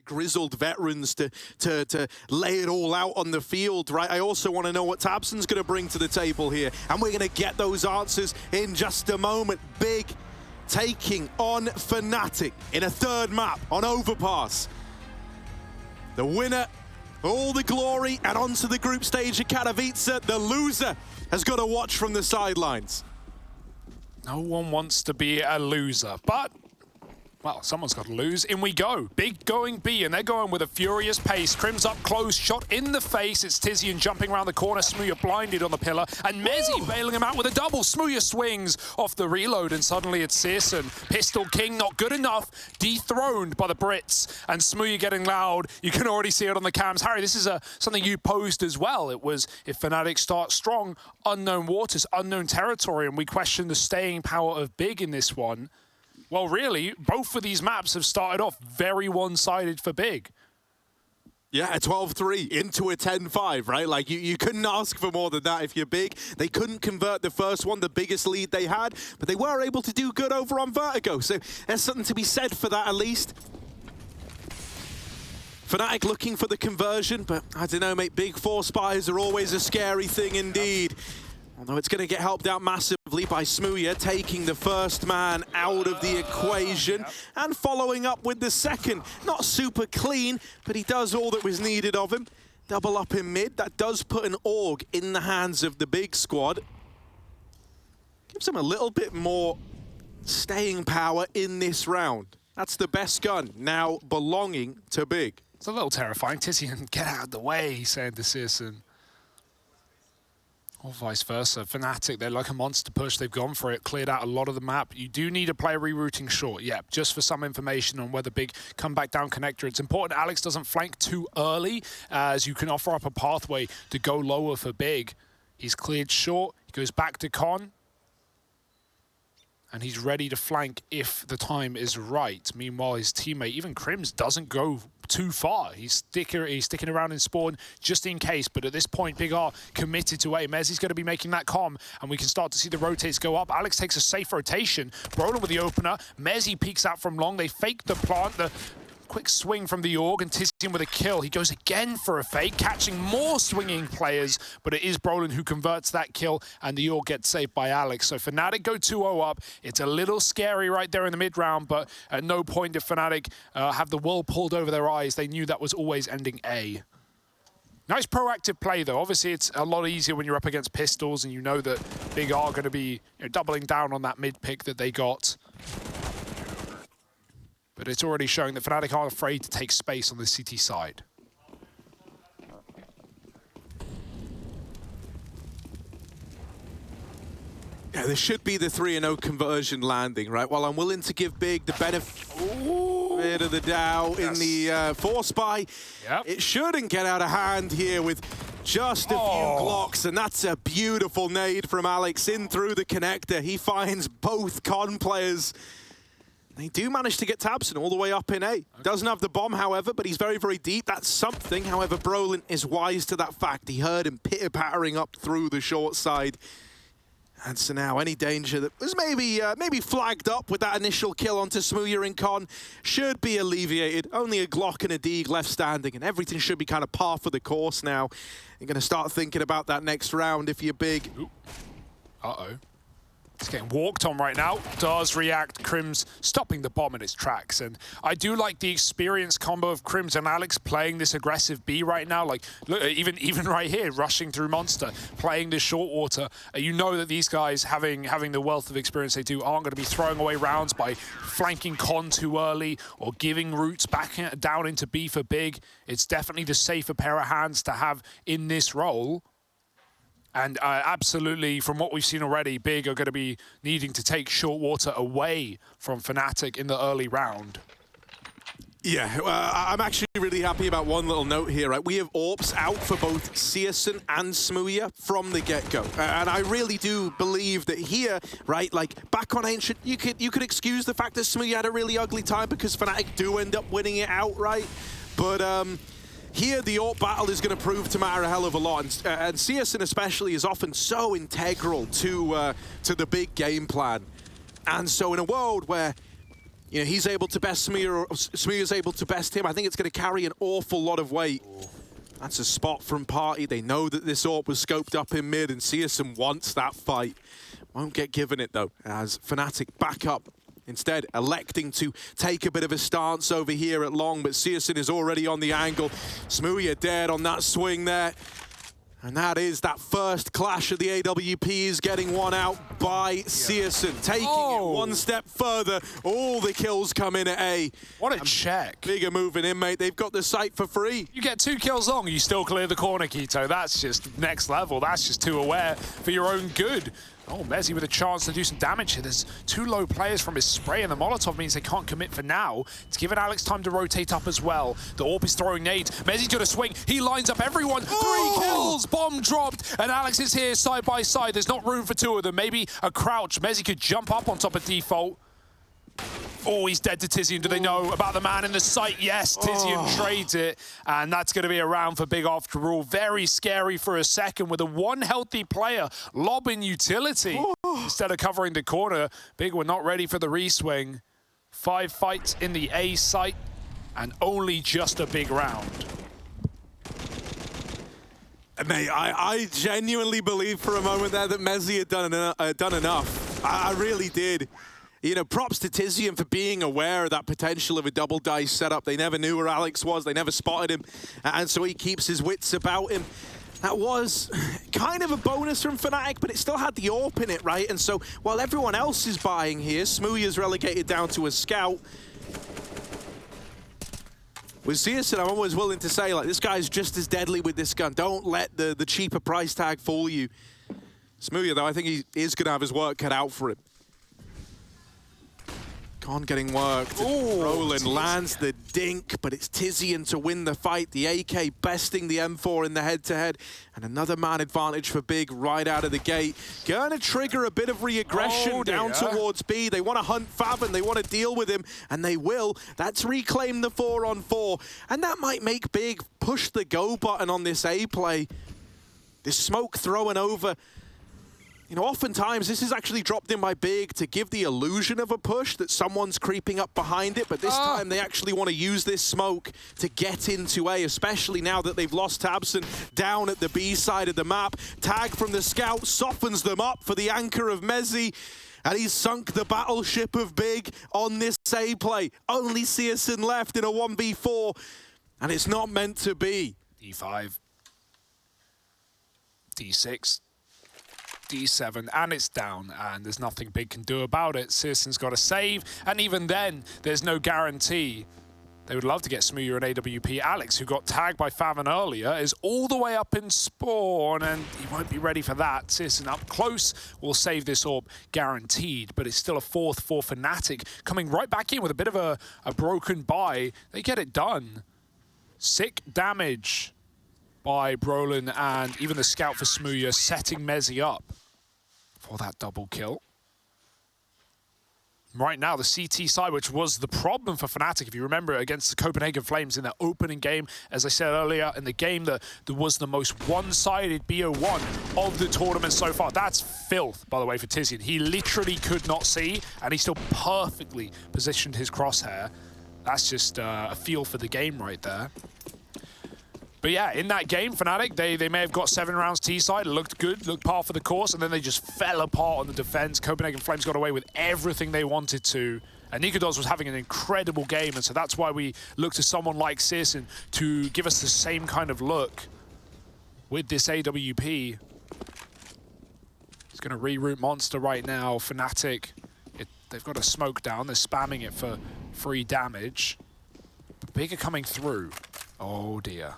grizzled veterans to lay it all out on the field, right? I also want to know what tabseN's going to bring to the table here, and we're going to get those answers in just a moment. Big taking on fnatic in a third map on Overpass. The winner, all the glory, and onto the group stage at Katowice. The loser has got to watch from the sidelines. No one wants to be a loser, but, well, someone's got to lose. In we go. Big going B, and they're going with a furious pace. KRIMZ up close, shot in the face. It's Tizian jumping around the corner. Smooya blinded on the pillar, and mezii bailing him out with a double. Smooya swings off the reload, and suddenly it's CSGO. Pistol King not good enough, dethroned by the Brits, and Smooya getting loud. You can already see it on the cams. Harry, this is something you posed as well. It was, if fnatic start strong, unknown waters, unknown territory, and we question the staying power of Big in this one. Well, really, both of these maps have started off very one-sided for Big. Yeah, a 12-3 into a 10-5, right? Like, you couldn't ask for more than that if you're Big. They couldn't convert the first one, the biggest lead they had, but they were able to do good over on Vertigo. So there's something to be said for that, at least. fnatic looking for the conversion, but I don't know, mate. Big four spies are always a scary thing indeed. Although it's going to get helped out massively by Smooya, taking the first man out of the equation and following up with the second. Not super clean, but he does all that was needed of him. Double up in mid. That does put an AUG in the hands of the Big squad. Gives them a little bit more staying power in this round. That's the best gun now belonging to Big. It's a little terrifying. Tizian, get out of the way, he said to CSGO. Or vice versa. fnatic, they're like a monster push. They've gone for it, cleared out a lot of the map. You do need a player rerouting short, yeah, just for some information on whether Big come back down connector. It's important Alex doesn't flank too early, as you can offer up a pathway to go lower for Big. He's cleared short, he goes back to Con, and he's ready to flank if the time is right. Meanwhile, his teammate, even KRIMZ, doesn't go too far. He's sticking around in spawn just in case, but at this point, Big are committed to A. mezii's going to be making that comm, and we can start to see the rotates go up. Alex takes a safe rotation. brollan with the opener. mezii peeks out from long. They fake the plant. The quick swing from the AUG, and Tizian with a kill. He goes again for a fake, catching more swinging players, but it is brollan who converts that kill, and the AUG gets saved by Alex. So fnatic go 2-0 up. It's a little scary right there in the mid-round, but at no point did fnatic have the wool pulled over their eyes. They knew that was always ending A. Nice proactive play, though. Obviously, it's a lot easier when you're up against pistols, and you know that Big are going to be doubling down on that mid-pick that they got. But it's already showing that fnatic aren't afraid to take space on the CT side. Yeah, this should be the 3-0 conversion landing, right? While I'm willing to give Big the benefit of the doubt in the 4-spy, it shouldn't get out of hand here with just a few Glocks, and that's a beautiful nade from Alex in through the connector. He finds both Con players. They do manage to get tabseN all the way up in A. Doesn't have the bomb, however, but he's very, very deep. That's something. However, brollan is wise to that fact. He heard him pitter-pattering up through the short side. And so now any danger that was maybe flagged up with that initial kill onto Smooya and Con should be alleviated. Only a Glock and a Deeg left standing, and everything should be kind of par for the course now. You're going to start thinking about that next round if you're Big. Ooh. Uh-oh. It's getting walked on right now. Does react. KRIMZ stopping the bomb in its tracks. And I do like the experience combo of KRIMZ and Alex playing this aggressive B right now. Like, look, even right here, rushing through Monster, playing this short water. You know that these guys, having the wealth of experience they do, aren't going to be throwing away rounds by flanking Con too early or giving routes back down into B for Big. It's definitely the safer pair of hands to have in this role. And absolutely, from what we've seen already, Big are going to be needing to take short water away from fnatic in the early round. Yeah, I'm actually really happy about one little note here, right? We have AWPs out for both CSGO and Smooya from the get-go. And I really do believe that here, right, like back on Ancient, you could excuse the fact that Smooya had a really ugly time because fnatic do end up winning it outright. But here, the AWP battle is going to prove to matter a hell of a lot, and CSGO especially is often so integral to the Big game plan. And so in a world where you know, he's able to best Smooya, or Smooya's able to best him, I think it's going to carry an awful lot of weight. That's a spot from Party. They know that this AWP was scoped up in mid, and CSGO wants that fight. Won't get given it, though, as fnatic back up. Instead, electing to take a bit of a stance over here at long, but CSGO is already on the angle. Smooya dead on that swing there. And that is that first clash of the AWPs, getting one out by CSGO, taking it one step further. All the kills come in at A. What a check. Bigger moving in, mate. They've got the site for free. You get 2 kills long, you still clear the corner, Keto. That's just next level. That's just too aware for your own good. Oh, mezii with a chance to do some damage here. There's 2 low players from his spray, and the Molotov means they can't commit for now. It's given Alex time to rotate up as well. The AWP is throwing nades. mezii's got a swing. He lines up everyone. 3 kills. Bomb dropped. And Alex is here side by side. There's not room for 2 of them. Maybe a crouch. mezii could jump up on top of default. Oh, he's dead to Tizian. Do they know about the man in the site? Yes, Tizian trades it. And that's going to be a round for Big after all. Very scary for a second with a 1 healthy player lobbing utility. Instead of covering the corner, Big were not ready for the re-swing. 5 fights in the A site and only just a big round. Mate, I genuinely believe for a moment there that mezii had done enough. I really did. You know, props to Tizian for being aware of that potential of a double dice setup. They never knew where Alex was. They never spotted him. And so he keeps his wits about him. That was kind of a bonus from fnatic, but it still had the AWP in it, right? And so while everyone else is buying here, Smooya's relegated down to a scout. With CSGO, I'm always willing to say, like, this guy's just as deadly with this gun. Don't let the cheaper price tag fool you. Smooya, though, I think he is going to have his work cut out for him. Khan getting worked. Roland lands the dink, but it's Tizian to win the fight. The AK besting the M4 in the head-to-head. And another man advantage for Big right out of the gate. Gonna trigger a bit of re-aggression down towards B. They want to hunt Faven. They want to deal with him, and they will. That's reclaim the 4-on-4. And that might make Big push the go button on this A play. This smoke throwing over. You know, oftentimes this is actually dropped in by Big to give the illusion of a push that someone's creeping up behind it, but this time they actually want to use this smoke to get into A, especially now that they've lost Tabson down at the B side of the map. Tag from the scout softens them up for the anchor of mezii, and he's sunk the battleship of Big on this A play. Only CSGO left in a 1v4, and it's not meant to be. D5. D6. D7, and it's down, and there's nothing Big can do about it. CSGO's got to save, and even then, there's no guarantee. They would love to get Smooya and AWP. Alex, who got tagged by Faven earlier, is all the way up in spawn, and he won't be ready for that. CSGO up close will save this AWP, guaranteed, but it's still a 4th for fnatic, coming right back in with a bit of a broken buy. They get it done. Sick damage by Brolin, and even the scout for Smooya setting mezii up for that double kill. Right now, the CT side, which was the problem for fnatic, if you remember, against the Copenhagen Flames in their opening game, as I said earlier, in the game that was the most one-sided BO1 of the tournament so far. That's filth, by the way, for Tizian. He literally could not see, and he still perfectly positioned his crosshair. That's just a feel for the game right there. But yeah, in that game, fnatic, they may have got 7 rounds T-side, looked good, looked par for the course, and then they just fell apart on the defense. Copenhagen Flames got away with everything they wanted to. And Nikodos was having an incredible game, and so that's why we look to someone like CSGO to give us the same kind of look with this AWP. He's going to reroute Monster right now. fnatic, they've got a smoke down. They're spamming it for free damage. But Big are coming through. Oh, dear.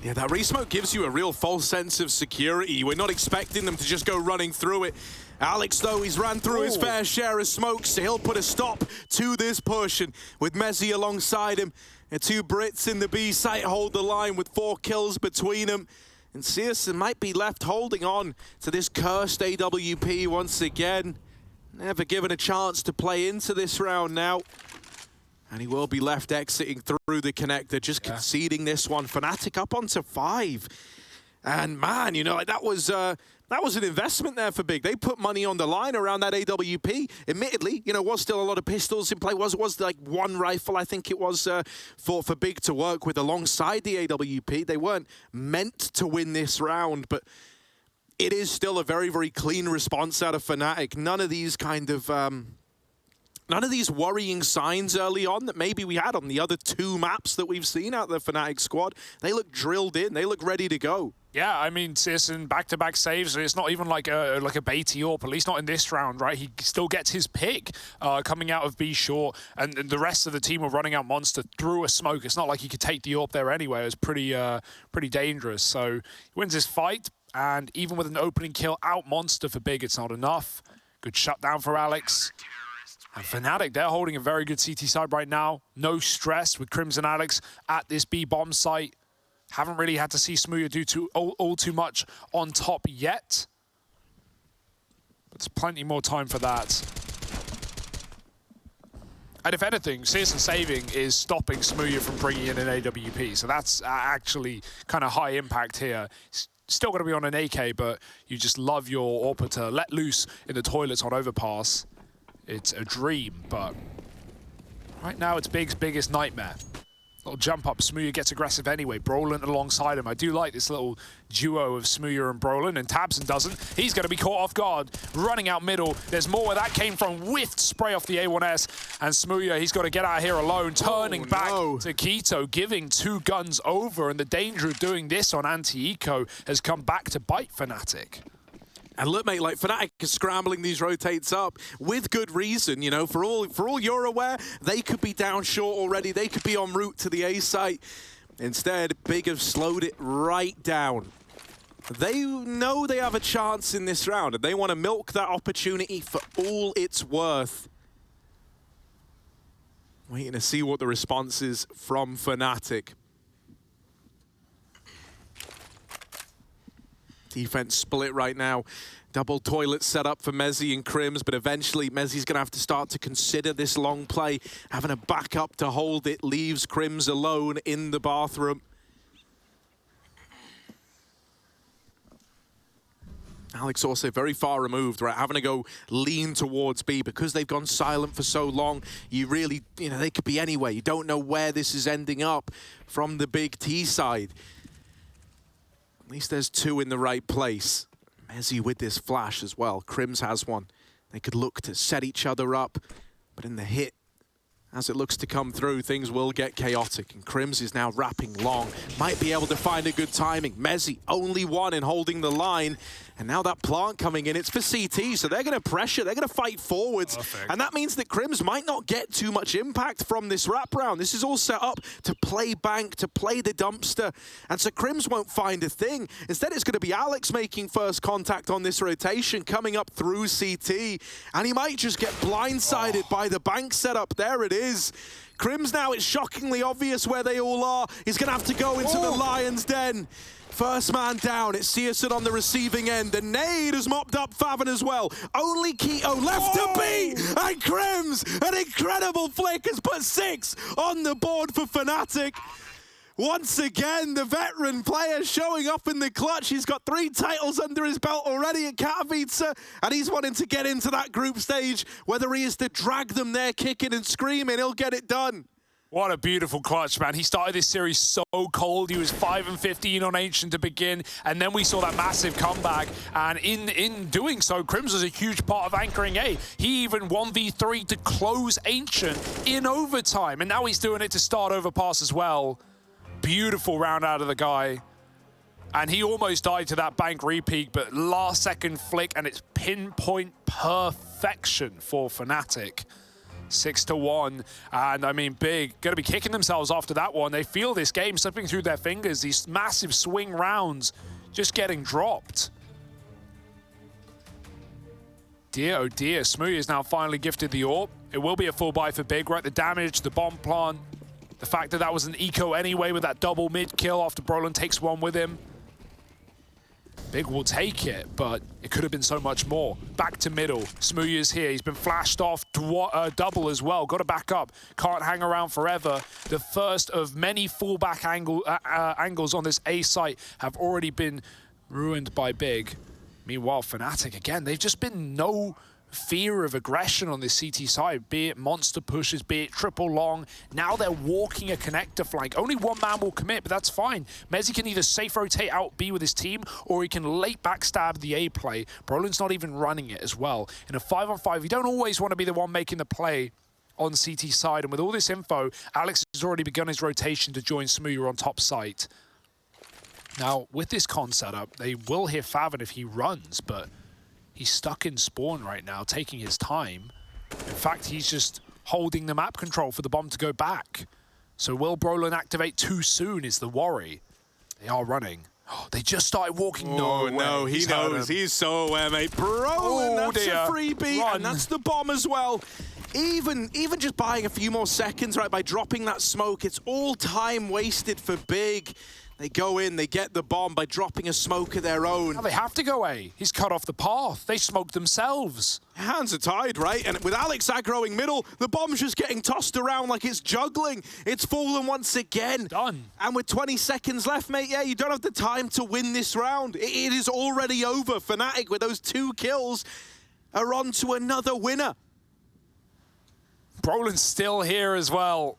Yeah, that re-smoke gives you a real false sense of security. We're not expecting them to just go running through it. Alex, though, he's ran through his fair share of smokes, so he'll put a stop to this push. And with mezii alongside him, and 2 Brits in the B site hold the line with 4 kills between them. And CSGO might be left holding on to this cursed AWP once again. Never given a chance to play into this round now. And he will be left exiting through the connector, just conceding this one. fnatic up onto 5. And man, you know, like that was That was an investment there for Big. They put money on the line around that AWP. Admittedly, you know, was still a lot of pistols in play. Was like one rifle, I think it was, for Big to work with alongside the AWP. They weren't meant to win this round, but it is still a very, very clean response out of fnatic. None of these kind of... none of these worrying signs early on that maybe we had on the other 2 maps that we've seen out of the fnatic squad. They look drilled in. They look ready to go. Yeah, I mean, Searson back-to-back saves. It's not even like a Beatty AWP, at least not in this round, right? He still gets his pick coming out of B short, and the rest of the team were running out Monster through a smoke. It's not like he could take the AWP there anyway. It was pretty dangerous. So he wins his fight, and even with an opening kill out Monster for Big, it's not enough. Good shutdown for Alex. And fnatic, they're holding a very good CT side right now. No stress with KRIMZ and Alex at this B bomb site. Haven't really had to see smooya do all too much on top yet. But there's plenty more time for that. And if anything, Searson saving is stopping smooya from bringing in an AWP. So that's actually kind of high impact here. Still going to be on an AK, but you just love your AWP to let loose in the toilets on Overpass. It's a dream, but right now it's Big's biggest nightmare. Little jump up, smooya gets aggressive anyway. Brolin alongside him. I do like this little duo of smooya and Brolin, and tabseN doesn't. He's going to be caught off guard, running out middle. There's more where that came from. Whiffed spray off the A1S, and smooya, he's got to get out of here alone, turning back to k1to, giving 2 guns over, and the danger of doing this on anti-eco has come back to bite fnatic. And look, mate, like fnatic is scrambling these rotates up with good reason. You know, for all you're aware, they could be down short already. They could be en route to the A site. Instead, Big have slowed it right down. They know they have a chance in this round, and they want to milk that opportunity for all it's worth. Waiting to see what the response is from fnatic. Defense split right now. Double toilet set up for mezii and KRIMZ, but eventually mezii's going to have to start to consider this long play. Having a backup to hold it leaves KRIMZ alone in the bathroom. Alex also very far removed, right? Having to go lean towards B because they've gone silent for so long. You really, you know, they could be anywhere. You don't know where this is ending up from the Big T side. At least there's 2 in the right place. mezii with this flash as well. KRIMZ has one. They could look to set each other up, but in the hit, as it looks to come through, things will get chaotic, and KRIMZ is now wrapping long. Might be able to find a good timing. mezii, only one in holding the line, and now that plant coming in, it's for CT, so they're going to pressure, they're going to fight forwards, and that means that KRIMZ might not get too much impact from this wrap round. This is all set up to play bank, to play the dumpster, and so KRIMZ won't find a thing. Instead, it's going to be Alex making first contact on this rotation, coming up through CT, and he might just get blindsided by the bank setup. There it is. KRIMZ now, it's shockingly obvious where they all are. He's going to have to go into the lion's den. First man down, it's Searson on the receiving end. The nade has mopped up faveN as well. Only k1to left to be, and KRIMZ, an incredible flick, has put 6 on the board for fnatic. Once again, the veteran player showing up in the clutch. He's got 3 titles under his belt already at Katowice, and he's wanting to get into that group stage. Whether he is to drag them there kicking and screaming, he'll get it done. What a beautiful clutch, man. He started this series so cold. He was 5-15 on Ancient to begin, and then we saw that massive comeback. And in doing so, KRIMZ was a huge part of anchoring A. He even 1v3 to close Ancient in overtime, and now he's doing it to start Overpass as well. Beautiful round out of the guy. And he almost died to that bank repeat, but last second flick, and it's pinpoint perfection for fnatic. 6-1, and I mean, Big gonna be kicking themselves after that one. They feel this game slipping through their fingers, these massive swing rounds just getting dropped. Dear, oh dear, smooya is now finally gifted the AWP. It will be a full buy for Big, right? The damage, the bomb plant, the fact that that was an eco anyway with that double mid kill after Brolin takes one with him. Big will take it, but it could have been so much more. Back to middle. smooya's here. He's been flashed off. Double as well. Got to back up. Can't hang around forever. The first of many fallback angles on this A site have already been ruined by Big. Meanwhile, fnatic, again, they've just been no fear of aggression on this CT side, be it monster pushes, be it triple long. Now they're walking a connector flank. Only one man will commit, but that's fine. mezii can either safe rotate out B with his team, or he can late backstab the A play. Brolin's not even running it as well. In a 5-on-5, you don't always want to be the one making the play on CT side, and with all this info, Alex has already begun his rotation to join Smooya on top site. Now, with this con setup, they will hear Favn if he runs, but he's stuck in spawn right now, taking his time. In fact, he's just holding the map control for the bomb to go back. So will Brolin activate too soon is the worry. They are running. Oh, they just started walking. Oh, no, he knows. He's so aware, mate. Brolin, that's a freebie, and that's the bomb as well. Even just buying a few more seconds, right, by dropping that smoke, it's all time wasted for Big. They go in, they get the bomb by dropping a smoke of their own. Now they have to go A. He's cut off the path. They smoked themselves. Hands are tied, right? And with Alex aggroing middle, the bomb's just getting tossed around like it's juggling. It's fallen once again. Done. And with 20 seconds left, mate, yeah, you don't have the time to win this round. It is already over. fnatic, with those 2 kills, are on to another winner. Brolin's still here as well.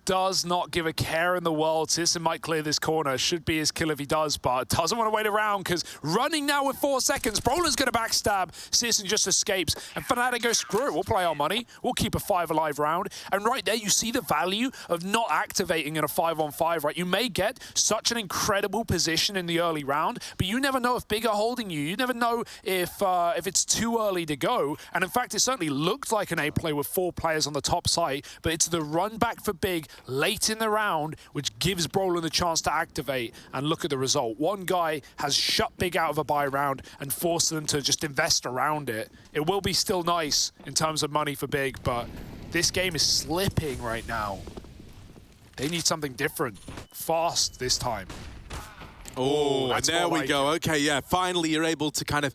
Does not give a care in the world. Sisson might clear this corner. Should be his kill if he does, but doesn't want to wait around because running now with 4 seconds. Brolin's going to backstab. Sisson just escapes. And fnatic goes, screw it. We'll play our money. We'll keep a 5 alive round. And right there, you see the value of not activating in a 5-on-5, right? You may get such an incredible position in the early round, but you never know if Big are holding you. You never know if it's too early to go. And in fact, it certainly looked like an A play with 4 players on the top site, but it's the run back for Big late in the round, which gives Brolin the chance to activate, and look at the result. One guy has shut Big out of a buy round and forced them to just invest around it. It will be still nice in terms of money for Big, but this game is slipping right now. They need something different, fast this time. Oh, and there we go. Okay, yeah, finally you're able to kind of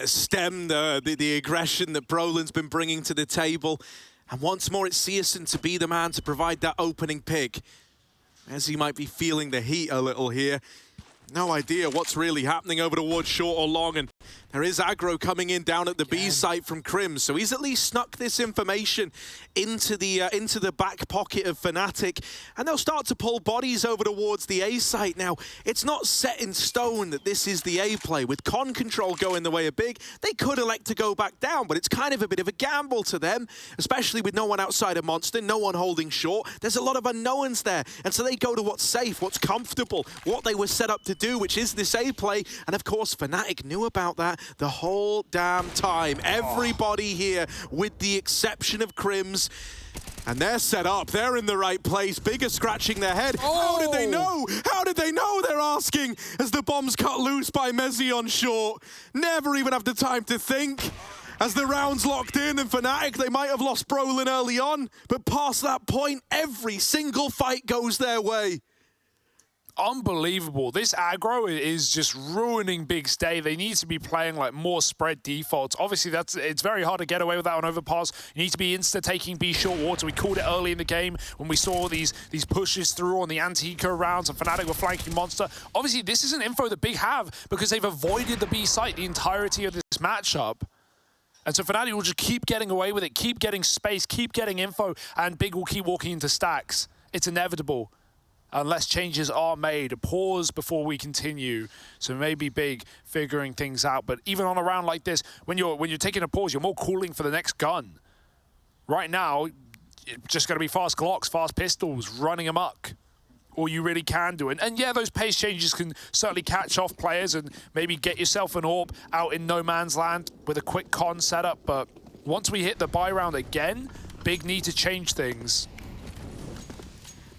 stem the aggression that Brolin's been bringing to the table. And once more, it's Sisson to be the man to provide that opening pick. As he might be feeling the heat a little here. No idea what's really happening over towards short or long. And there is aggro coming in down at the B site from KRIMZ. So he's at least snuck this information into the back pocket of fnatic. And they'll start to pull bodies over towards the A site. Now, it's not set in stone that this is the A play. With con control going the way of Big, they could elect to go back down, but it's kind of a bit of a gamble to them, especially with no one outside of Monster, no one holding short. There's a lot of unknowns there. And so they go to what's safe, what's comfortable, what they were set up to do, which is this A play. And of course, fnatic knew about that the whole damn time. Everybody here, with the exception of KRIMZ, and they're set up. They're in the right place. Big are scratching their head. How did they know? How did they know? They're asking as the bomb's cut loose by mezii on short. Never even have the time to think. As the round's locked in, and fnatic, they might have lost Brolin early on, but past that point, every single fight goes their way. Unbelievable. This aggro is just ruining Big's day. They need to be playing like more spread defaults. Obviously, it's very hard to get away with that on Overpass. You need to be insta-taking B short water. We called it early in the game when we saw these pushes through on the anti-eco rounds and fnatic were flanking Monster. Obviously, this isn't info that Big have because they've avoided the B site the entirety of this matchup. And so fnatic will just keep getting away with it, keep getting space, keep getting info, and Big will keep walking into stacks. It's inevitable. Unless changes are made, a pause before we continue. So maybe Big figuring things out. But even on a round like this, when you're taking a pause, you're more cooling for the next gun. Right now, it's just going to be fast Glocks, fast pistols, running amok. All you really can do. And yeah, those pace changes can certainly catch off players and maybe get yourself an AWP out in no man's land with a quick con setup. But once we hit the buy round again, Big need to change things.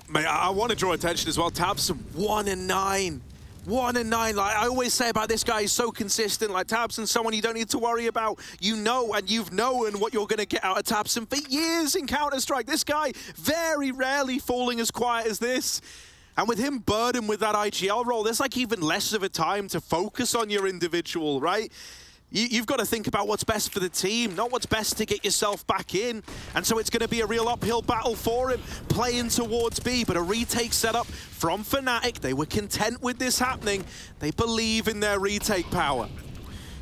Mate, I want to draw attention as well. tabseN 1-9. 1-9. Like I always say about this guy, he's so consistent. Like tabseN's someone you don't need to worry about. You know, and you've known what you're going to get out of tabseN for years in Counter-Strike. This guy very rarely falling as quiet as this. And with him burdened with that IGL role, there's like even less of a time to focus on your individual, right? You've got to think about what's best for the team, not what's best to get yourself back in. And so it's going to be a real uphill battle for him, playing towards B, but a retake setup from fnatic. They were content with this happening. They believe in their retake power.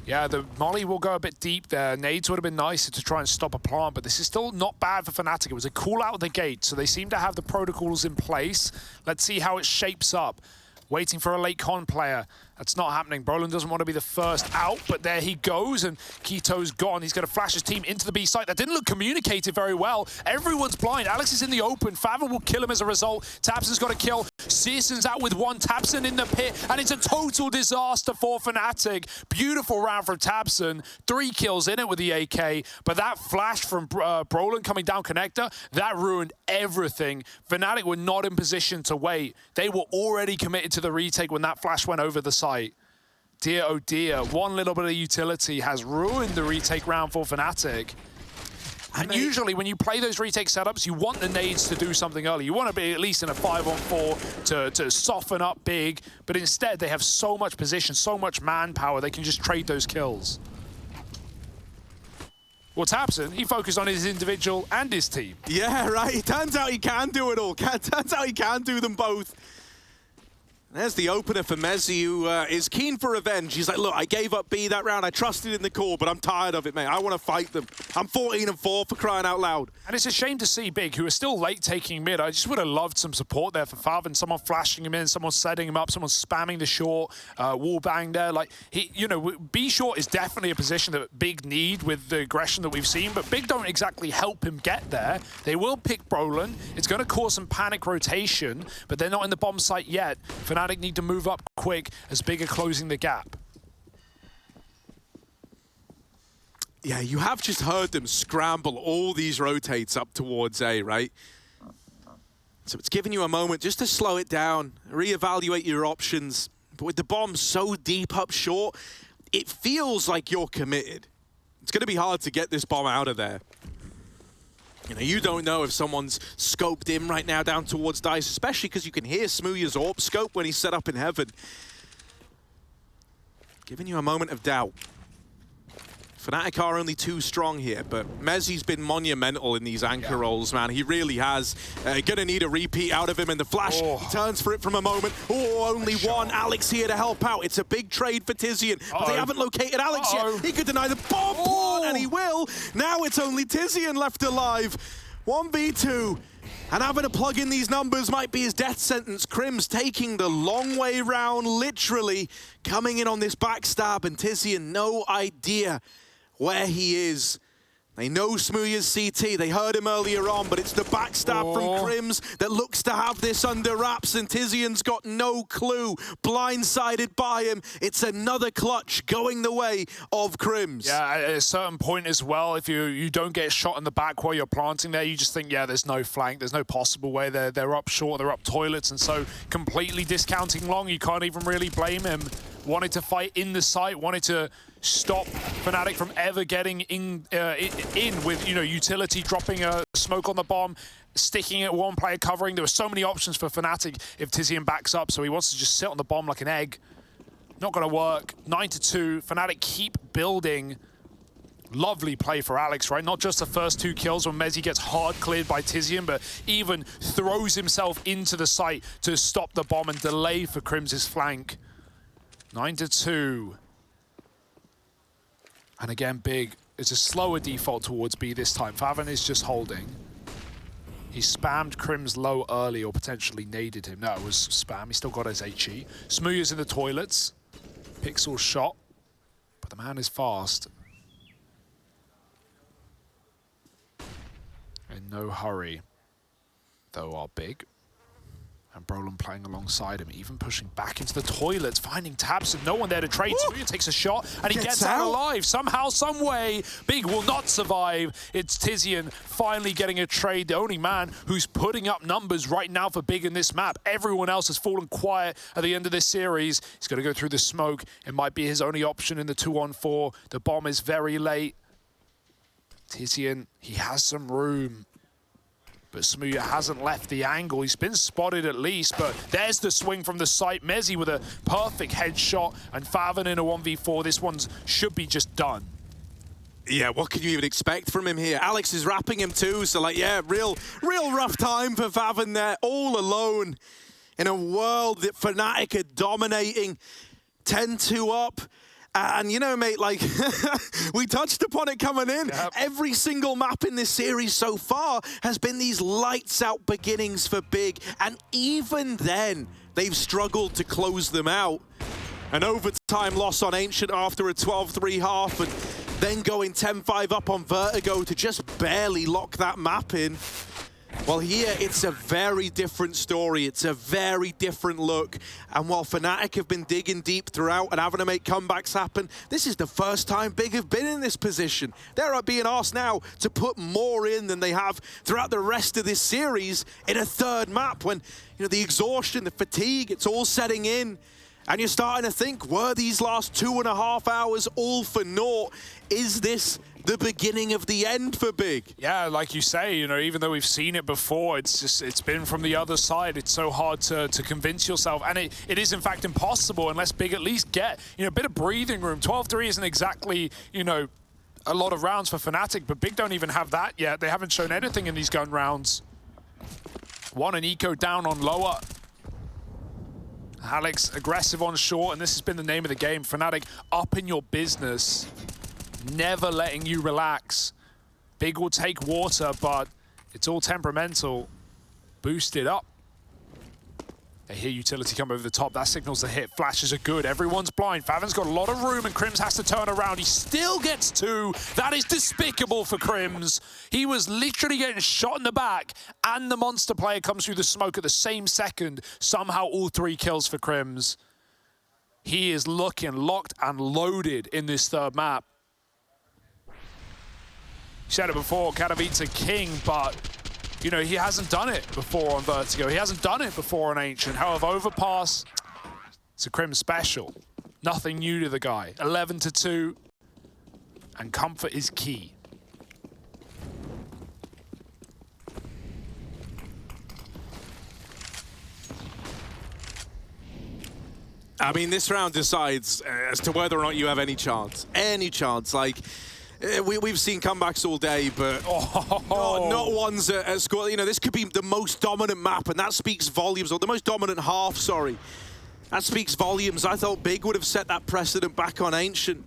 Yeah, the molly will go a bit deep there. Nades would have been nicer to try and stop a plant, but this is still not bad for Fnatic. It was a call out of the gate, so they seem to have the protocols in place. Let's see how it shapes up. Waiting for a late con player. That's not happening. Brolin doesn't want to be the first out, but there he goes, and Keto's gone. He's going to flash his team into the B site. That didn't look communicated very well. Everyone's blind. Alex is in the open. Favon will kill him as a result. Tabson's got a kill. Searson's out with one. Tabson in the pit, and it's a total disaster for Fnatic. Beautiful round from Tabson. 3 kills in it with the AK, but that flash from Brolin coming down connector, that ruined everything. Fnatic were not in position to wait. They were already committed to the retake when that flash went over the site. Dear, oh dear, one little bit of utility has ruined the retake round for Fnatic. And usually when you play those retake setups, you want the nades to do something early. You want to be at least in a 5-on-4 to soften up big, but instead they have so much position, so much manpower, they can just trade those kills. Well, Tabson, he focused on his individual and his team. Yeah, right. It turns out he can do it all. Turns out he can do them both. There's the opener for mezii, who is keen for revenge. He's like, look, I gave up B that round. I trusted in the call, but I'm tired of it, mate. I want to fight them. I'm 14-4 for crying out loud. And it's a shame to see Big, who is still late taking mid. I just would have loved some support there for Favon. Someone flashing him in, someone setting him up, someone spamming the short, wall bang there. Like, he, you know, B short is definitely a position that Big need with the aggression that we've seen, but Big don't exactly help him get there. They will pick Brolin. It's going to cause some panic rotation, but they're not in the bomb site yet. Fnatic need to move up quick as Big are closing the gap. Yeah, you have just heard them scramble all these rotates up towards A, right? So it's giving you a moment just to slow it down, reevaluate your options. But with the bomb so deep up short, it feels like you're committed. It's going to be hard to get this bomb out of there. You know, you don't know if someone's scoped in right now down towards Dice, especially because you can hear Smooya's AWP scope when he's set up in heaven. Giving you a moment of doubt. Fnatic are only 2 strong here, but mezii's been monumental in these anchor rolls, man. He really has. Gonna need a repeat out of him in the flash. He turns for it from a moment. Oh, only one. Alex here to help out. It's a big trade for Tizian, but they haven't located Alex yet. He could deny the bomb plant, and he will. Now it's only Tizian left alive. 1v2. And having to plug in these numbers might be his death sentence. KRIMZ taking the long way round, literally coming in on this backstab, and Tizian, no idea where he is. They know Smooya's CT. They heard him earlier on, but it's the backstab from KRIMZ that looks to have this under wraps, and Tizian's got no clue. Blindsided by him. It's another clutch going the way of KRIMZ. Yeah, at a certain point as well, if you don't get shot in the back while you're planting there, you just think, yeah, there's no flank, there's no possible way. They're up short, they're up toilets, and so completely discounting long, you can't even really blame him. Wanted to fight in the site, wanted to stop Fnatic from ever getting in with, you know, utility, dropping a smoke on the bomb, sticking it one player covering. There were so many options for Fnatic if Tizian backs up, so he wants to just sit on the bomb like an egg. Not gonna work. 9-2, Fnatic keep building. Lovely play for Alex, right? Not just the first 2 kills when mezii gets hard cleared by Tizian, but even throws himself into the site to stop the bomb and delay for KRIMZ's flank. 9-2. And again, Big, it's a slower default towards B this time. Favon is just holding. He spammed KRIMZ low early, or potentially naded him. No, it was spam. He still got his HE. Smooya's in the toilets. Pixel shot. But the man is fast. In no hurry, though, are Big. And Brolin playing alongside him, even pushing back into the toilets, finding Tabson, no one there to trade. Smooya takes a shot, and he gets out alive. Somehow, some way, Big will not survive. It's Tizian finally getting a trade, the only man who's putting up numbers right now for Big in this map. Everyone else has fallen quiet at the end of this series. He's going to go through the smoke. It might be his only option in the 2-on-4. The bomb is very late. Tizian, he has some room. But Smooya hasn't left the angle. He's been spotted at least, but there's the swing from the site. mezii with a perfect headshot, and Favon in a 1v4. This one should be just done. Yeah, what can you even expect from him here? Alex is wrapping him too, so like, yeah, real rough time for Favon there, all alone in a world that Fnatic are dominating. 10-2 up, And you know, mate, like, we touched upon it coming in. Yep. Every single map in this series so far has been these lights-out beginnings for Big. And even then, they've struggled to close them out. An overtime loss on Ancient after a 12-3 half, and then going 10-5 up on Vertigo to just barely lock that map in. Well, here, it's a very different story. It's a very different look. And while fnatic have been digging deep throughout and having to make comebacks happen, this is the first time Big have been in this position. They're being asked now to put more in than they have throughout the rest of this series in a third map when, you know, the exhaustion, the fatigue, it's all setting in. And you're starting to think, were these last 2.5 hours all for naught? Is this the beginning of the end for Big? Yeah, like you say, you know, even though we've seen it before, it's been from the other side. It's so hard to convince yourself, and it is in fact impossible unless Big at least get, you know, a bit of breathing room. 12-3 isn't exactly, you know, a lot of rounds for fnatic, but Big don't even have that yet. They haven't shown anything in these gun rounds. One and Eco down on lower. Alex aggressive on short, and this has been the name of the game. fnatic up in your business, never letting you relax. Big will take water, but it's all temperamental. Boosted up. They hear utility come over the top. That signals the hit. Flashes are good. Everyone's blind. Faven's got a lot of room, and KRIMZ has to turn around. He still gets 2. That is despicable for KRIMZ. He was literally getting shot in the back, and the monster player comes through the smoke at the same second. Somehow all 3 kills for KRIMZ. He is looking locked and loaded in this third map. Said it before, Katowice king, but you know, he hasn't done it before on Vertigo. He hasn't done it before on Ancient. However, Overpass, it's a KRIMZ special. Nothing new to the guy. 11-2, and comfort is key. I mean, this round decides as to whether or not you have any chance. Any chance. Like, we've seen comebacks all day, but not ones at score. You know, this could be the most dominant map, and that speaks volumes, or the most dominant half, sorry. That speaks volumes. I thought Big would have set that precedent back on Ancient.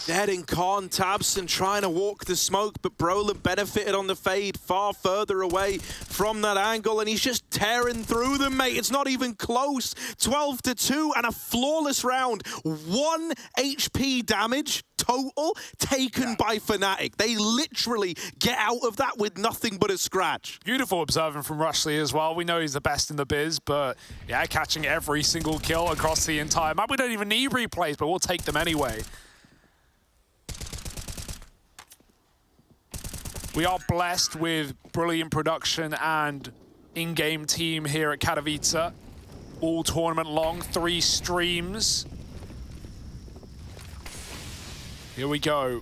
Dead in Con, tabseN trying to walk the smoke, but Brolin benefited on the fade far further away from that angle, and he's just tearing through them, mate. It's not even close. 12-2 and a flawless round. 1 HP damage total taken by fnatic. They literally get out of that with nothing but a scratch. Beautiful observing from Rushley as well. We know he's the best in the biz, but yeah, catching every single kill across the entire map. We don't even need replays, but we'll take them anyway. We are blessed with brilliant production and in-game team here at Katowice. All tournament long, 3 streams. Here we go.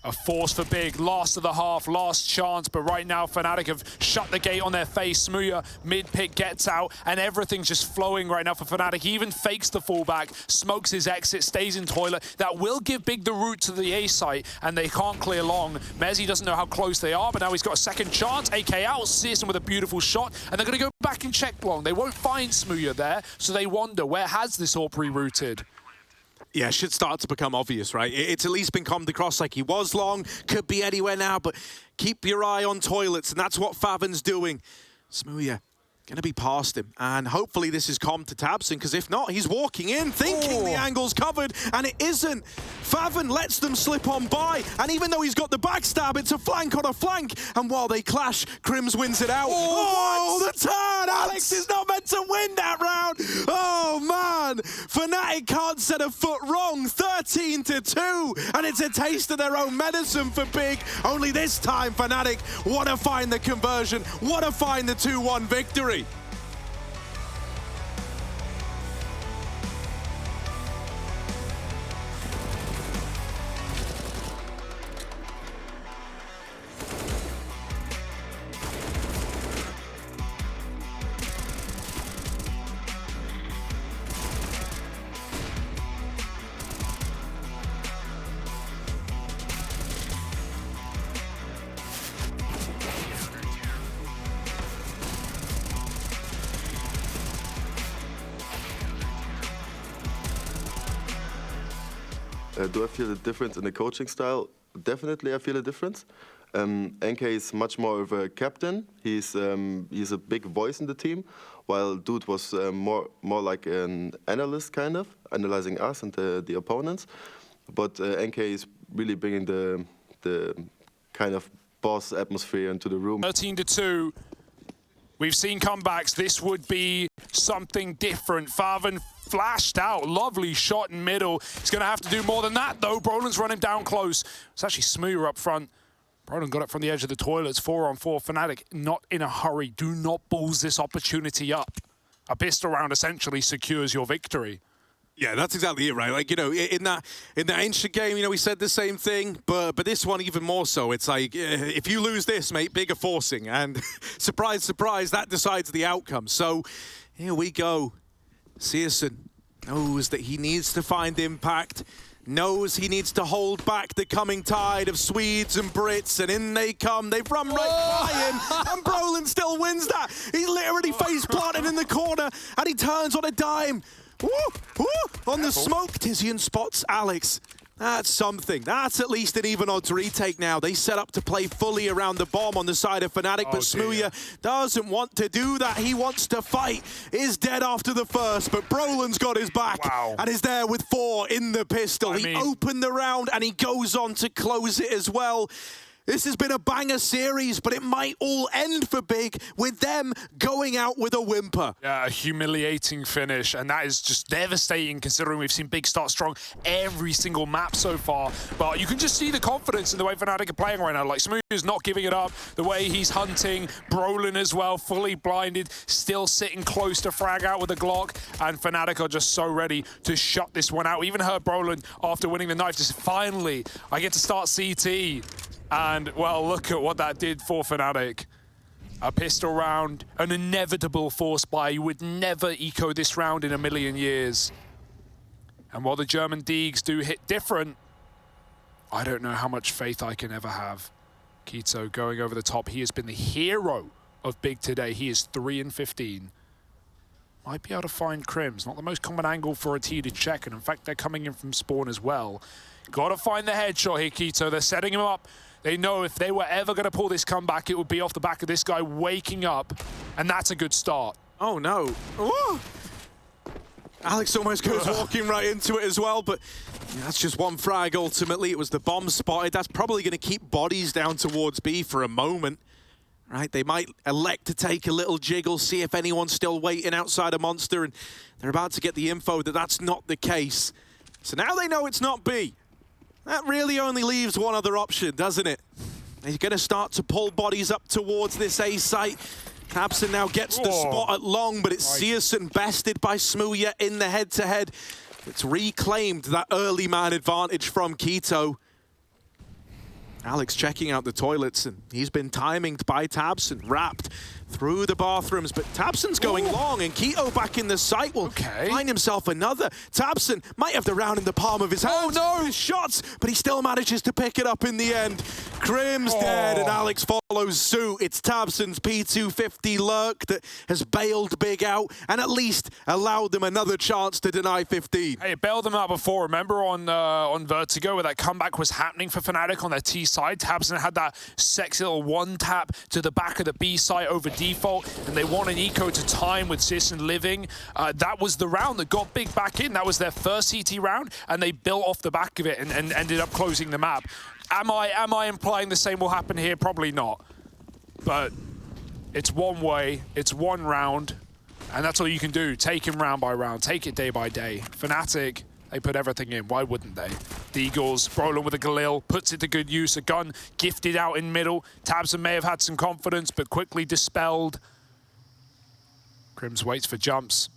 A force for Big, last of the half, last chance, but right now fnatic have shut the gate on their face. Smooya mid-pick gets out, and everything's just flowing right now for fnatic. He even fakes the fallback, smokes his exit, stays in toilet. That will give Big the route to the A site, and they can't clear long. mezii doesn't know how close they are, but now he's got a second chance. AK out, CSGO with a beautiful shot, and they're gonna go back and check long. They won't find Smooya there, so they wonder, where has this AWP rerouted? Yeah, it should start to become obvious, right? It's at least been commed across like he was long. Could be anywhere now, but keep your eye on toilets, and that's what faven's doing. Smooya gonna be past him, and hopefully this is commed to tabseN, because if not, he's walking in thinking the angle's covered, and it isn't. faven lets them slip on by, and even though he's got the backstab, it's a flank on a flank, and while they clash, KRIMZ wins it out. The turn! Alex is not meant to win that round! Oh, man! fnatic can't set a foot wrong. 13-2, and it's a taste of their own medicine for Big. Only this time, fnatic want to find the conversion, want to find the 2-1 victory. Do I feel a difference in the coaching style? Definitely, I feel a difference. NK is much more of a captain. He's a big voice in the team, while Dude was more like an analyst, kind of analyzing us and the opponents. But NK is really bringing the kind of boss atmosphere into the room. 13-2. We've seen comebacks. This would be something different. Favn flashed out. Lovely shot in middle. He's going to have to do more than that, though. Brolin's running down close. It's actually Smooya up front. Brolin got it from the edge of the toilets. 4-on-4. fnatic not in a hurry. Do not balls this opportunity up. A pistol round essentially secures your victory. Yeah, that's exactly it, right? Like, you know, in that ancient game, you know, we said the same thing, but this one even more so. It's like, if you lose this, mate, bigger forcing, and surprise, surprise, that decides the outcome. So here we go. Searson knows that he needs to find impact, knows he needs to hold back the coming tide of Swedes and Brits, and in they come. They've run right by him, and Brolin still wins that. He's literally face-planted in the corner, and he turns on a dime. Woo, woo, on the smoke. Tizian spots Alex. That's something. That's at least an even odds retake now. They set up to play fully around the bomb on the side of fnatic, but Smooya doesn't want to do that. He wants to fight. Is dead after the first, but Brolin's got his back and is there with 4 in the pistol. He opened the round and he goes on to close it as well. This has been a banger series, but it might all end for Big with them going out with a whimper. Yeah, a humiliating finish, and that is just devastating considering we've seen Big start strong every single map so far. But you can just see the confidence in the way fnatic are playing right now. Like, Smooya is not giving it up, the way he's hunting, Brolin as well, fully blinded, still sitting close to frag out with a Glock, and fnatic are just so ready to shut this one out. We even heard Brolin, after winning the knife, just finally, I get to start CT. And, well, look at what that did for fnatic. A pistol round, an inevitable force buy. You would never eco this round in a million years. And while the German Deegs do hit different, I don't know how much faith I can ever have. Keto going over the top. He has been the hero of Big today. He is 3-15. Might be able to find KRIMZ. Not the most common angle for a T to check, and in fact, they're coming in from spawn as well. Got to find the headshot here, Keto. They're setting him up. They know if they were ever going to pull this comeback, it would be off the back of this guy waking up, and that's a good start. Oh, no. Ooh. Alex almost goes walking right into it as well, but yeah, that's just one frag ultimately. It was the bomb spotted. That's probably going to keep bodies down towards B for a moment. Right, they might elect to take a little jiggle, see if anyone's still waiting outside a monster, and they're about to get the info that that's not the case. So now they know it's not B. That really only leaves one other option, doesn't it? They're going to start to pull bodies up towards this A site. tabseN now gets the spot at long, but it's Searson bested by Smooya in the head-to-head. It's reclaimed that early man advantage from Keto. Alex checking out the toilets, and he's been timinged by tabseN, wrapped through the bathrooms, but tabseN's going long, and Keto back in the site will find himself another. tabseN might have the round in the palm of his hand. Oh no! His shots, but he still manages to pick it up in the end. KRIMZ dead, and Alex follows suit. It's tabseN's P250 lurk that has bailed Big out, and at least allowed them another chance to deny 15. Hey, it bailed them out before. Remember on Vertigo, where that comeback was happening for fnatic on their T side? tabseN had that sexy little one-tap to the back of the B site over default, and they won an eco to time with Searson living. That was the round that got Big back in. That was their first CT round, and they built off the back of it and ended up closing the map. Am I implying the same will happen here? Probably not. But it's one way, it's one round, and that's all you can do. Take him round by round, take it day by day. fnatic, they put everything in. Why wouldn't they? The Eagles, Brolin with a Galil, puts it to good use. A gun gifted out in middle. tabseN may have had some confidence, but quickly dispelled. KRIMZ waits for jumps,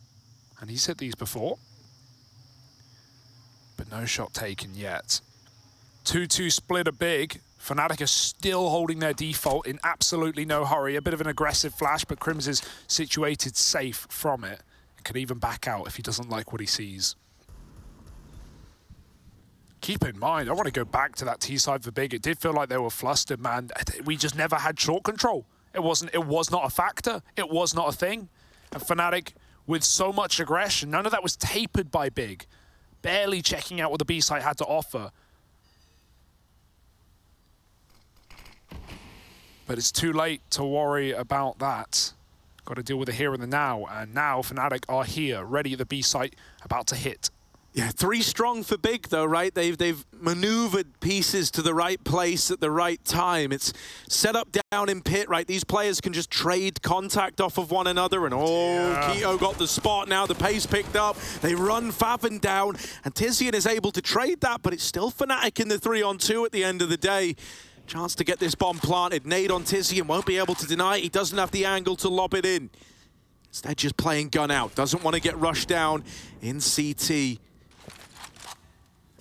and he's hit these before. But no shot taken yet. 2-2 split a Big. fnatic are still holding their default in absolutely no hurry. A bit of an aggressive flash, but KRIMZ is situated safe from it. And can even back out if he doesn't like what he sees. Keep in mind, I want to go back to that T side for Big. It did feel like they were flustered, man. We just never had short control. It was not a factor. It was not a thing. And fnatic, with so much aggression, none of that was tapered by Big. barely checking out what the B site had to offer. But it's too late to worry about that. Got to deal with the here and the now. And now fnatic are here, ready at the B site, about to hit. Yeah, 3 strong for big though, right? They've maneuvered pieces to the right place at the right time. It's set up down in pit, right? These players can just trade contact off of one another, and Keto got the spot now. The pace picked up. They run Faven down, and Tizian is able to trade that, but it's still fnatic in the 3-on-2 at the end of the day. Chance to get this bomb planted. Nade on Tizian, won't be able to deny it. He doesn't have the angle to lob it in. Instead, just playing gun out. Doesn't want to get rushed down in CT.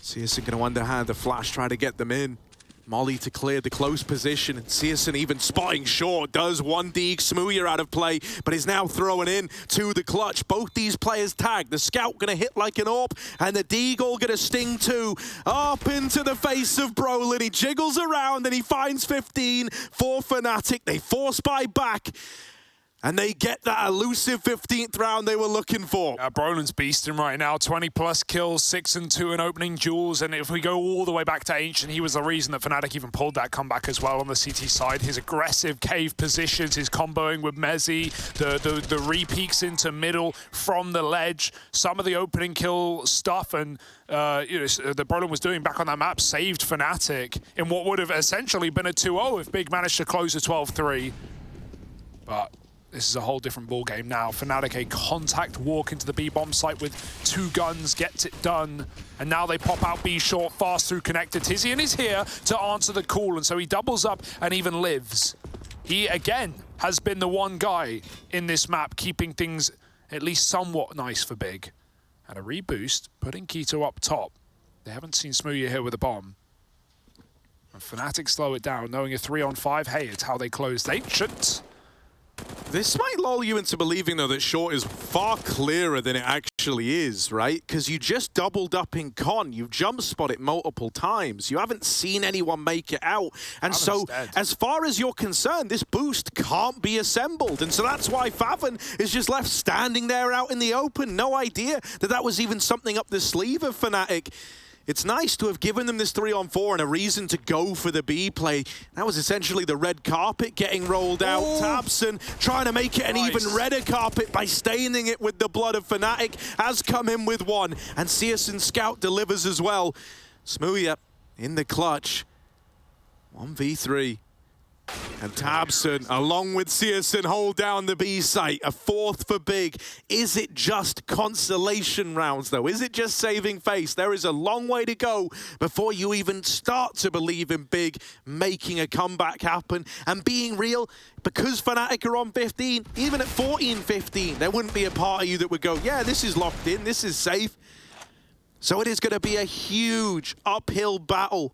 Searson going to underhand the flash, try to get them in. Molly to clear the close position, and Searson even spotting short, does 1D Smooya out of play, but is now throwing in to the clutch. Both these players tagged. The scout going to hit like an AWP, and the Deagle going to sting too. Up into the face of Brolin. He jiggles around, and he finds 15 for fnatic. They force buy back. And they get that elusive 15th round they were looking for. Brolin's beasting right now. 20+ kills, 6-2 in opening duels. And if we go all the way back to Ancient, he was the reason that fnatic even pulled that comeback as well on the CT side. His aggressive cave positions, his comboing with mezii, the re-peeks into middle from the ledge, some of the opening kill stuff, and that Brolin was doing back on that map saved fnatic in what would have essentially been a 2-0 if Big managed to close a 12-3. But this is a whole different ball game now. fnatic, a contact walk into the B bomb site with 2 guns, gets it done. And now they pop out B short, fast through connected. Tizian is here to answer the call, and so he doubles up and even lives. He, again, has been the one guy in this map keeping things at least somewhat nice for Big. And a reboost, putting Keto up top. They haven't seen Smooya here with a bomb. And fnatic slow it down, knowing a 3-on-5. Hey, it's how they closed Ancient. This might lull you into believing, though, that short is far clearer than it actually is, right? Because you just doubled up in con. You've jump spotted multiple times. You haven't seen anyone make it out. And so, as far as you're concerned, this boost can't be assembled. And so that's why Faven is just left standing there out in the open. No idea that that was even something up the sleeve of fnatic. It's nice to have given them this 3-on-4 and a reason to go for the B play. That was essentially the red carpet getting rolled out. tabseN trying to make it an even redder carpet by staining it with the blood of fnatic. Has come in with 1, and Searson Scout delivers as well. Smooya in the clutch. 1v3. And tabseN, along with Searson, hold down the B site. A 4th for Big. Is it just consolation rounds, though? Is it just saving face? There is a long way to go before you even start to believe in Big making a comeback happen. And being real, because fnatic are on 15, even at 14-15, there wouldn't be a part of you that would go, yeah, this is locked in, this is safe. So it is going to be a huge uphill battle.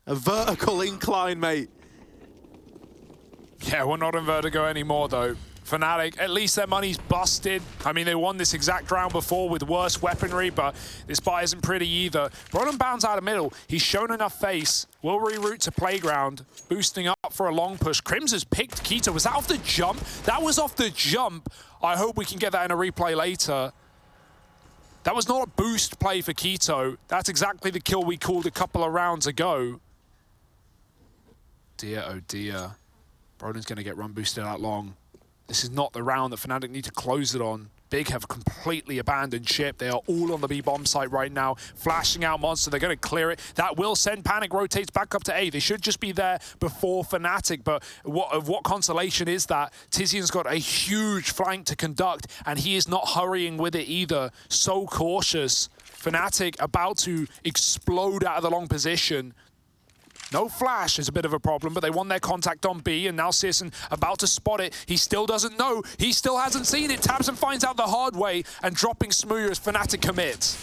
A vertical incline, mate. Yeah, we're not in Vertigo anymore, though. fnatic, at least their money's busted. I mean, they won this exact round before with worse weaponry, but this buy isn't pretty either. Brolin bounds out of middle. He's shown enough face. Will reroute to Playground, boosting up for a long push. KRIMZ has picked Keto. Was that off the jump? That was off the jump. I hope we can get that in a replay later. That was not a boost play for Keto. That's exactly the kill we called a couple of rounds ago. Dear, oh dear. Brolin's going to get run boosted out long. This is not the round that fnatic need to close it on. Big have completely abandoned ship. They are all on the B bomb site right now, flashing out Monster. They're going to clear it. That will send Panic rotates back up to A. They should just be there before fnatic, but what consolation is that? Tizian's got a huge flank to conduct, and he is not hurrying with it either. So cautious. fnatic about to explode out of the long position. No flash is a bit of a problem, but they won their contact on B, and now Searson about to spot it. He still doesn't know. He still hasn't seen it. tabseN finds out the hard way, and dropping Smooya as fnatic commits.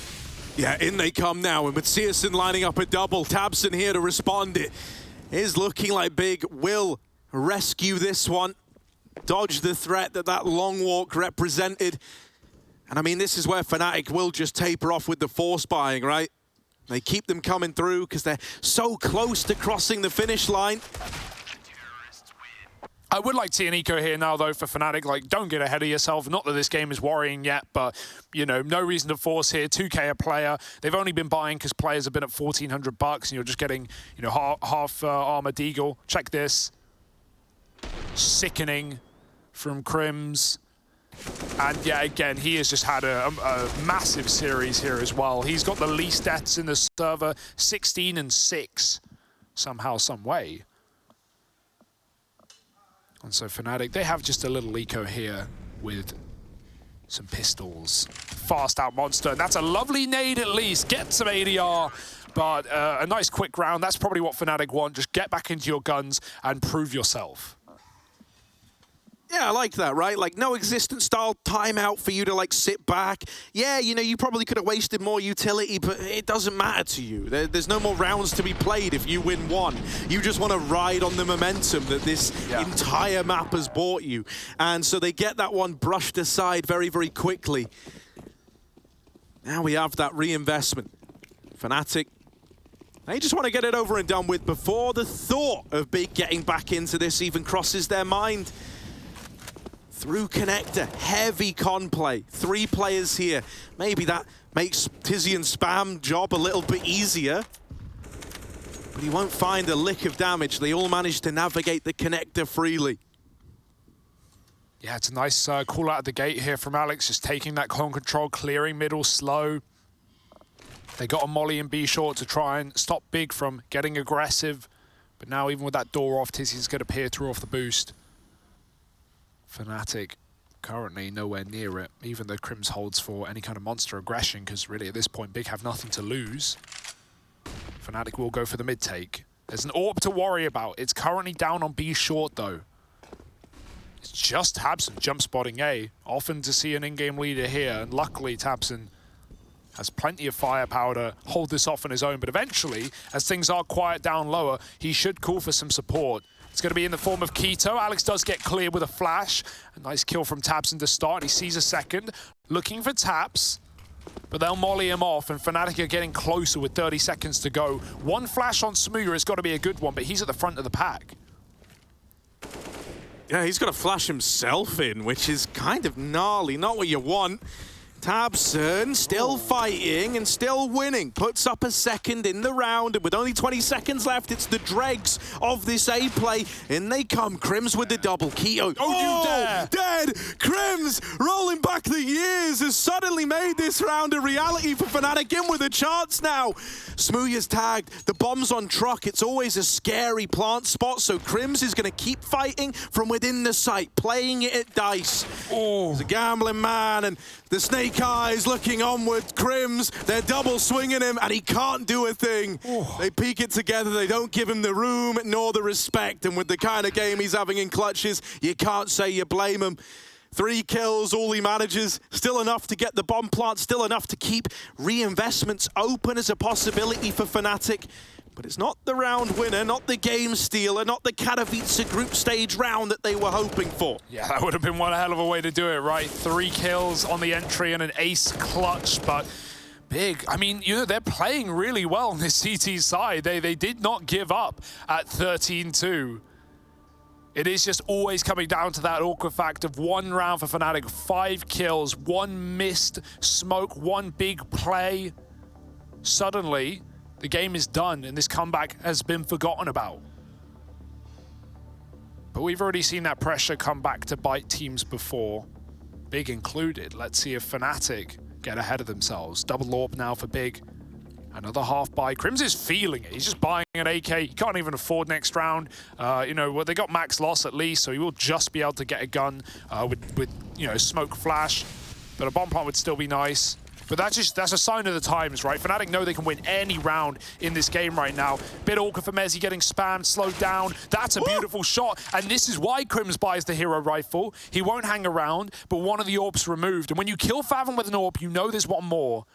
Yeah, in they come now, and with Searson lining up a double, tabseN here to respond. It is looking like Big will rescue this one, dodge the threat that long walk represented. And I mean, this is where fnatic will just taper off with the force buying, right? They keep them coming through because they're so close to crossing the finish line. I would like to see an eco here now, though, for Fnatic. Like, don't get ahead of yourself. Not that this game is worrying yet, but, you know, no reason to force here. 2K a player. They've only been buying because players have been at $1,400, and you're just getting, you know, half armor Deagle. Check this. Sickening from KRIMZ. And, yeah, again, he has just had a massive series here as well. He's got the least deaths in the server, 16 and 6, somehow, some way. And so Fnatic, they have just a little eco here with some pistols. Fast out monster, and that's a lovely nade at least. Get some ADR, but a nice quick round. That's probably what Fnatic want. Just get back into your guns and prove yourself. Yeah, I like that, right? Like, no existence style timeout for you to, like, sit back. Yeah, you know, you probably could have wasted more utility, but it doesn't matter to you. There's no more rounds to be played if you win one. You just want to ride on the momentum that this entire map has brought you. And so they get that one brushed aside very, very quickly. Now we have that reinvestment. Fnatic, they just want to get it over and done with before the thought of Big getting back into this even crosses their mind. Through connector, heavy con play. 3 players here. Maybe that makes Tizzy and Spam job a little bit easier. But he won't find a lick of damage. They all managed to navigate the connector freely. Yeah, it's a nice call out of the gate here from Alex, just taking that con control, clearing middle slow. They got a molly in B short to try and stop Big from getting aggressive. But now even with that door off, Tizzy's going to peer through off the boost. Fnatic currently nowhere near it, even though KRIMZ holds for any kind of monster aggression, because really at this point Big have nothing to lose. Fnatic will go for the mid take. There's an AWP to worry about. It's currently down on B short though. It's just Tabson jump spotting A. Often to see an in-game leader here, and luckily Tabson has plenty of firepower to hold this off on his own, but eventually, as things are quiet down lower, he should call for some support. It's going to be in the form of Keto. Alex does get clear with a flash. A nice kill from Tabson to start. He sees a second, looking for Taps, but they'll molly him off, and Fnatic are getting closer with 30 seconds to go. One flash on Smooya has got to be a good one, but he's at the front of the pack. Yeah, he's got to flash himself in, which is kind of gnarly, not what you want. Tabson still fighting and still winning. Puts up a second in the round, and with only 20 seconds left, it's the dregs of this A play. In they come. KRIMZ with the double. Keto. Oh, you dare! Dead! KRIMZ, rolling back the years, has suddenly made this round a reality for Fnatic. In with a chance now. Smooya's tagged. The bomb's on truck. It's always a scary plant spot, so KRIMZ is going to keep fighting from within the site, playing it at dice. Oh. He's a gambling man, and the snake eyes looking onward. KRIMZ, they're double swinging him, and he can't do a thing. Oh. They peek it together. They don't give him the room nor the respect, and with the kind of game he's having in clutches, you can't say you blame him. 3 kills, all he manages. Still enough to get the bomb plant, still enough to keep reinvestments open as a possibility for Fnatic. But it's not the round winner, not the game stealer, not the Katowice group stage round that they were hoping for. Yeah, that would have been one hell of a way to do it, right? 3 kills on the entry and an ace clutch, but Big. I mean, you know, they're playing really well on this CT side. They did not give up at 13-2. It is just always coming down to that awkward fact of 1 round for Fnatic, 5 kills, 1 missed smoke, 1 big play. Suddenly, the game is done and this comeback has been forgotten about. But we've already seen that pressure come back to bite teams before, Big included. Let's see if Fnatic get ahead of themselves. Double AWP now for Big. Another half buy. KRIMZ is feeling it. He's just buying an AK. He can't even afford next round. You know, well, they got max loss at least, so he will just be able to get a gun with you know, smoke flash. But a bomb plant would still be nice. But that's a sign of the times, right? Fnatic know they can win any round in this game right now. Bit awkward for mezii getting spammed, slowed down. That's a beautiful shot. And this is why KRIMZ buys the hero rifle. He won't hang around, but one of the AWPs removed. And when you kill Fathom with an AWP, you know there's one more.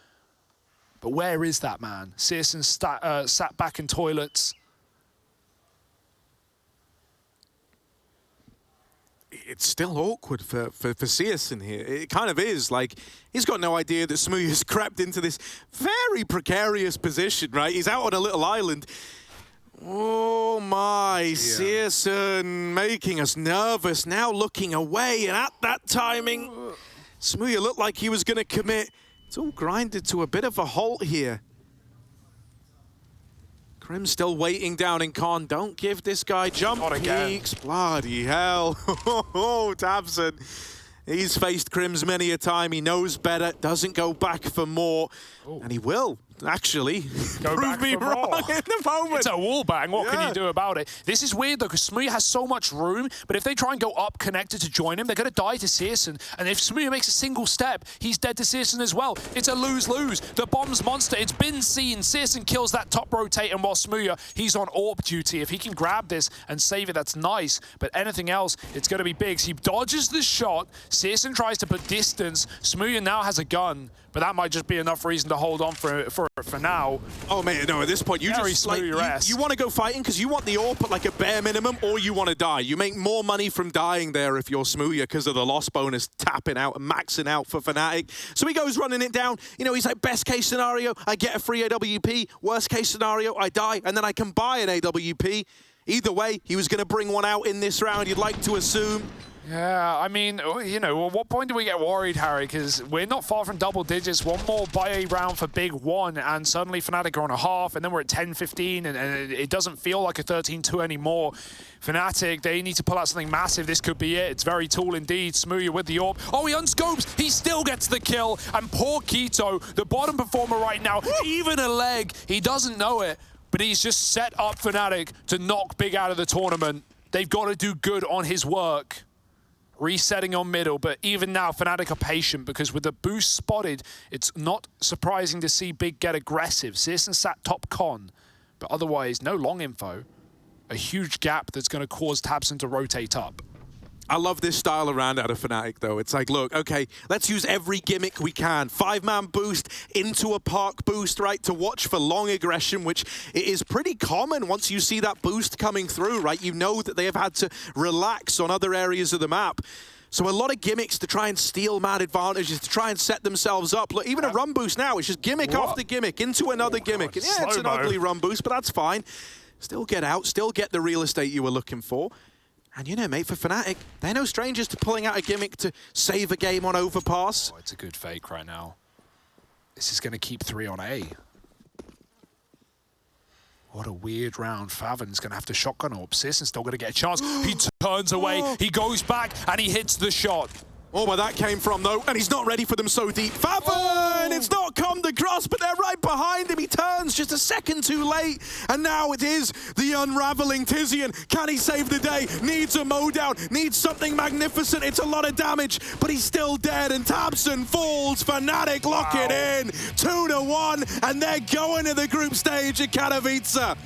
But where is that man? Searson sat back in toilets. It's still awkward for Searson here. It kind of is. Like, he's got no idea that Smooya's crept into this very precarious position, right? He's out on a little island. Oh my, Searson making us nervous, now looking away, and at that timing, Smooya looked like he was going to commit. It's all grinded to a bit of a halt here. KRIMZ still waiting down in con. Don't give this guy jump peaks. Bloody hell. Oh, tabseN. He's faced KRIMZ many a time. He knows better, doesn't go back for more. Ooh. And he will, actually, prove me wrong in the moment. It's a wall bang. What can you do about it? This is weird, though, because Smooya has so much room, but if they try and go up connected to join him, they're going to die to Searson. And if Smooya makes a single step, he's dead to Searson as well. It's a lose-lose. The bomb's monster. It's been seen. Searson kills that top rotate, and while Smooya, he's on AWP duty. If he can grab this and save it, that's nice. But anything else, it's going to be big. So he dodges the shot. Searson tries to put distance. Smooya now has a gun, but that might just be enough reason to hold on for now. Oh man, no, at this point, you just like, you want to go fighting because you want the AWP at like a bare minimum, or you want to die. You make more money from dying there if you're Smooya because of the loss bonus tapping out and maxing out for fnatic. So he goes running it down. You know, he's like, best case scenario, I get a free AWP. Worst case scenario, I die, and then I can buy an AWP. Either way, he was going to bring one out in this round, you'd like to assume. Yeah, I mean, you know, at what point do we get worried, Harry? Because we're not far from double digits. One more buy round for big one, and suddenly fnatic are on a half, and then we're at 10-15, and it doesn't feel like a 13-2 anymore. fnatic, they need to pull out something massive. This could be it. It's very tall indeed. Smooya with the AWP. Oh, he unscopes. He still gets the kill. And poor Keto, the bottom performer right now, even a leg. He doesn't know it, but he's just set up fnatic to knock Big out of the tournament. They've got to do good on his work. Resetting on middle, but even now, fnatic are patient because with the boost spotted, it's not surprising to see Big get aggressive. Searson sat top con, but otherwise, no long info. A huge gap that's going to cause tabseN to rotate up. I love this style around out of fnatic, though. It's like, look, okay, let's use every gimmick we can. 5-man boost into a park boost, right, to watch for long aggression, which is pretty common once you see that boost coming through, right? You know that they have had to relax on other areas of the map. So a lot of gimmicks to try and steal mad advantages, to try and set themselves up. Look, even a run boost now, it's just gimmick after gimmick into another gimmick. And yeah, it's an ugly run boost, but that's fine. Still get out, still get the real estate you were looking for. And you know, mate, for fnatic, they're no strangers to pulling out a gimmick to save a game on Overpass. Oh, it's a good fake right now. This is going to keep 3 on A. What a weird round. Faven's going to have to shotgun AWP. Searson's still going to get a chance. He turns away, he goes back, and he hits the shot. Oh, where that came from, though, and he's not ready for them so deep. Faven! It's not come across, but they're right behind him. He turns just a second too late, and now it is the unraveling Tizian. Can he save the day? Needs a mow down, needs something magnificent. It's a lot of damage, but he's still dead, and tabseN falls. fnatic lock it in. 2-1, and they're going to the group stage at Katowice.